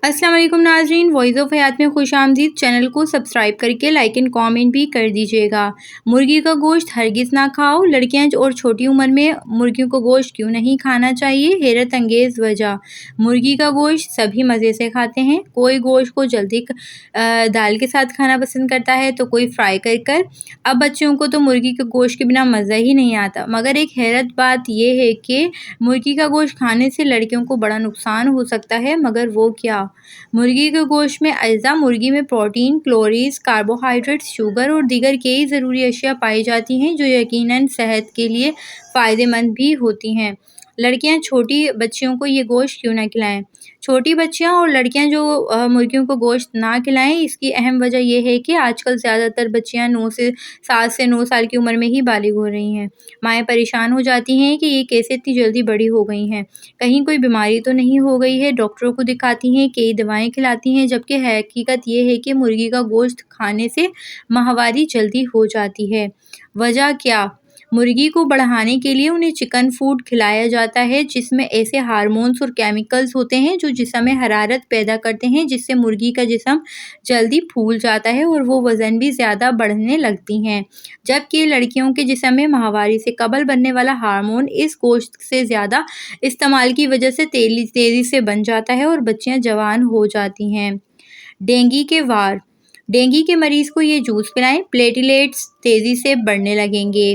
अस्सलाम वालेकुम नाज़रीन, वॉइस ऑफ हयात में खुशामदीद। चैनल को सब्सक्राइब करके लाइक एंड कमेंट भी कर दीजिएगा। मुर्गी का गोश्त हरगिज़ ना खाओ। लड़कियां और छोटी उम्र में मुर्गियों को गोश्त क्यों नहीं खाना चाहिए? हैरत अंगेज़ वजह। मुर्गी का गोश्त सभी मज़े से खाते हैं। कोई गोश्त को जल्दी दाल के साथ खाना पसंद करता है तो कोई फ्राई कर। अब बच्चों को तो मुर्गी के गोश्त के बिना मज़ा ही नहीं आता। मगर एक हैरत बात यह है कि मुर्गी का गोश्त खाने से लड़कियों को बड़ा नुकसान हो सकता है। मगर वो क्या? मुर्गी के गोश्त में अज़्ज़ा मुर्गी में प्रोटीन, कैलोरीज़, कार्बोहाइड्रेट्स, शुगर और दीगर कई ज़रूरी अशिया पाई जाती हैं जो यकीनन सेहत के लिए फ़ायदेमंद भी होती हैं। लड़कियां छोटी बच्चियों को ये गोश्त क्यों ना खिलाएं? छोटी बच्चियां और लड़कियां जो मुर्गियों को गोश्त ना खिलाएं, इसकी अहम वजह यह है कि आजकल ज़्यादातर बच्चियां 7 से 9 साल की उम्र में ही बालिग हो रही हैं। माएँ परेशान हो जाती हैं कि ये कैसे इतनी जल्दी बड़ी हो गई हैं, कहीं कोई बीमारी तो नहीं हो गई है। डॉक्टरों को दिखाती हैं, कई दवाएं खिलाती हैं, जबकि हकीकत ये है कि मुर्गी का गोश्त खाने से माहवारी जल्दी हो जाती है। वजह क्या? मुर्गी को बढ़ाने के लिए उन्हें चिकन फूड खिलाया जाता है जिसमें ऐसे हार्मोन्स और केमिकल्स होते हैं जो जिस्म में हरारत पैदा करते हैं, जिससे मुर्गी का जिस्म जल्दी फूल जाता है और वो वज़न भी ज़्यादा बढ़ने लगती हैं। जबकि लड़कियों के जिस्म में माहवारी से कबल बनने वाला हार्मोन इस गोश्त से ज़्यादा इस्तेमाल की वजह से तेज़ी से बन जाता है और बच्चियां जवान हो जाती हैं। डेंगू के वार। डेंगू के मरीज़ को ये जूस पिलाएं, प्लेटलेट्स तेज़ी से बढ़ने लगेंगे।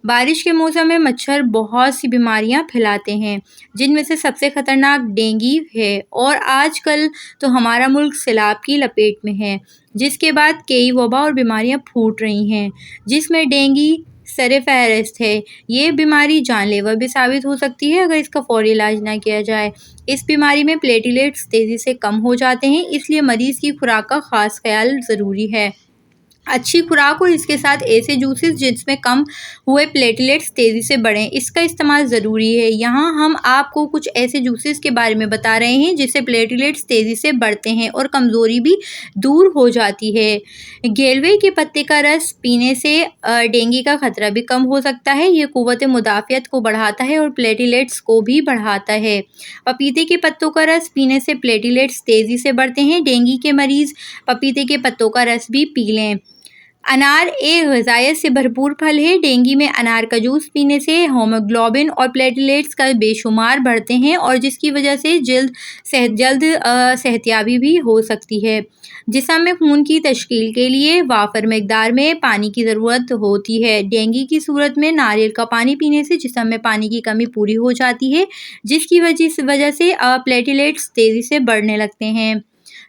बारिश के मौसम में मच्छर बहुत सी बीमारियां फैलाते हैं, जिनमें से सबसे खतरनाक डेंगू है और आजकल तो हमारा मुल्क सैलाब की लपेट में है, जिसके बाद कई वबा और बीमारियां फूट रही हैं, जिसमें डेंगू सर-ए-फ़हरिस्त है। ये बीमारी जानलेवा भी साबित हो सकती है अगर इसका फ़ौरी इलाज ना किया जाए। इस बीमारी में प्लेटलेट्स तेज़ी से कम हो जाते हैं, इसलिए मरीज़ की खुराक का ख़ास ख्याल ज़रूरी है। अच्छी खुराक और इसके साथ ऐसे जूसेस जिसमें कम हुए प्लेटलेट्स तेज़ी से बढ़ें, इसका इस्तेमाल ज़रूरी है। यहाँ हम आपको कुछ ऐसे जूसेस के बारे में बता रहे हैं जिससे प्लेटलेट्स तेज़ी से बढ़ते हैं और कमज़ोरी भी दूर हो जाती है। गेलवे के पत्ते का रस पीने से डेंगू का ख़तरा भी कम हो सकता है। ये क़ुव्वत मुदाफ़ियत को बढ़ाता है और प्लेटलेट्स को भी बढ़ाता है। पपीते के पत्तों का रस पीने से प्लेटलेट्स तेज़ी से बढ़ते हैं। डेंगू के मरीज़ पपीते के पत्तों का रस भी पी लें। अनार एक ग़िज़ायत से भरपूर फल है। डेंगू में अनार का जूस पीने से हीमोग्लोबिन और प्लेटलेट्स का बेशुमार बढ़ते हैं और जिसकी वजह से जल्द सेहतयाबी भी हो सकती है। जिस्म में खून की तश्कील के लिए वाफर मकदार में पानी की ज़रूरत होती है। डेंगू की सूरत में नारियल का पानी पीने से जिस्म में पानी की कमी पूरी हो जाती है, जिसकी वजह से प्लेटलेट्स तेज़ी से बढ़ने लगते हैं।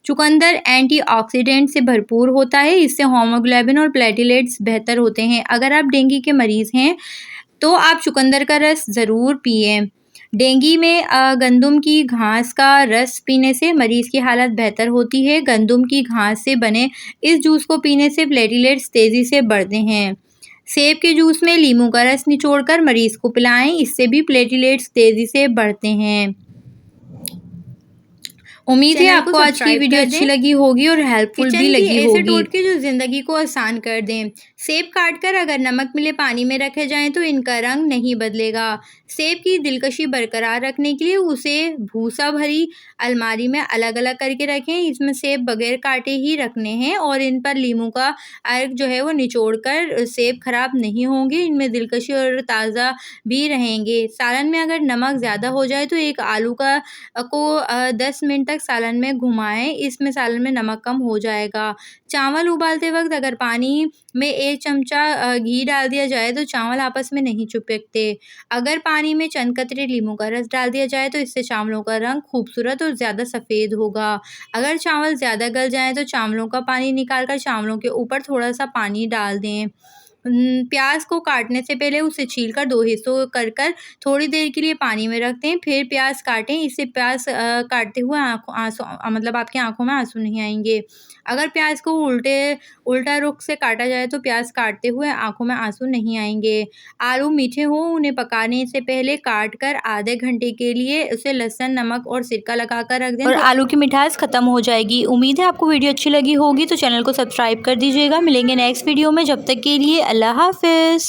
चुकंदर एंटीऑक्सीडेंट से भरपूर होता है, इससे हीमोग्लोबिन और प्लेटलेट्स बेहतर होते हैं। अगर आप डेंगू के मरीज़ हैं तो आप चुकंदर का रस ज़रूर पिएं। डेंगू में गंदम की घास का रस पीने से मरीज़ की हालत बेहतर होती है। गंदम की घास से बने इस जूस को पीने से प्लेटलेट्स तेज़ी से बढ़ते हैं। सेब के जूस में लीमू का रस निचोड़कर मरीज़ को पिलाएं, इससे भी प्लेटलेट्स तेज़ी से बढ़ते हैं। उम्मीद है आपको आज की वीडियो अच्छी लगी होगी और हेल्पफुल भी लगी होगी। ऐसे टोटके जो ज़िंदगी को आसान कर दें। सेब काटकर अगर नमक मिले पानी में रखे जाएं तो इनका रंग नहीं बदलेगा। सेब की दिलकशी बरकरार रखने के लिए उसे भूसा भरी अलमारी में अलग अलग करके रखें। इसमें सेब बगैर काटे ही रखने हैं और इन पर लीमू का अर्क जो है वो निचोड़कर सेब खराब नहीं होंगे, इनमें दिलकशी और ताज़ा भी रहेंगे। सालन में अगर नमक ज़्यादा हो जाए तो एक आलू को 10 मिनट तक सालन में घुमाएं, इसमें सालन में नमक कम हो जाएगा। चावल उबालते वक्त अगर पानी में 1 चमचा घी डाल दिया जाए तो चावल आपस में नहीं चिपकते। अगर पानी में चंद कतरे लीमू का रस डाल दिया जाए तो इससे चावलों का रंग खूबसूरत और ज़्यादा सफ़ेद होगा। अगर चावल ज़्यादा गल जाए तो चावलों का पानी निकालकर चावलों के ऊपर थोड़ा सा पानी डाल दें। प्याज को काटने से पहले उसे छीलकर 2 हिस्सों कर थोड़ी देर के लिए पानी में रख दें, फिर प्याज काटें। इससे प्याज काटते हुए आपकी आंखों में आंसू नहीं आएंगे। अगर प्याज को उल्टा रुख से काटा जाए तो प्याज काटते हुए आंखों में आंसू नहीं आएंगे। आलू मीठे हों, उन्हें पकाने से पहले काट कर आधे घंटे के लिए उसे लहसुन, नमक और सिरका लगाकर रख दें और आलू की मिठास ख़त्म हो जाएगी। उम्मीद है आपको वीडियो अच्छी लगी होगी, तो चैनल को सब्सक्राइब कर दीजिएगा। मिलेंगे नेक्स्ट वीडियो में, जब तक के लिए अल्लाह हाफ़िज़।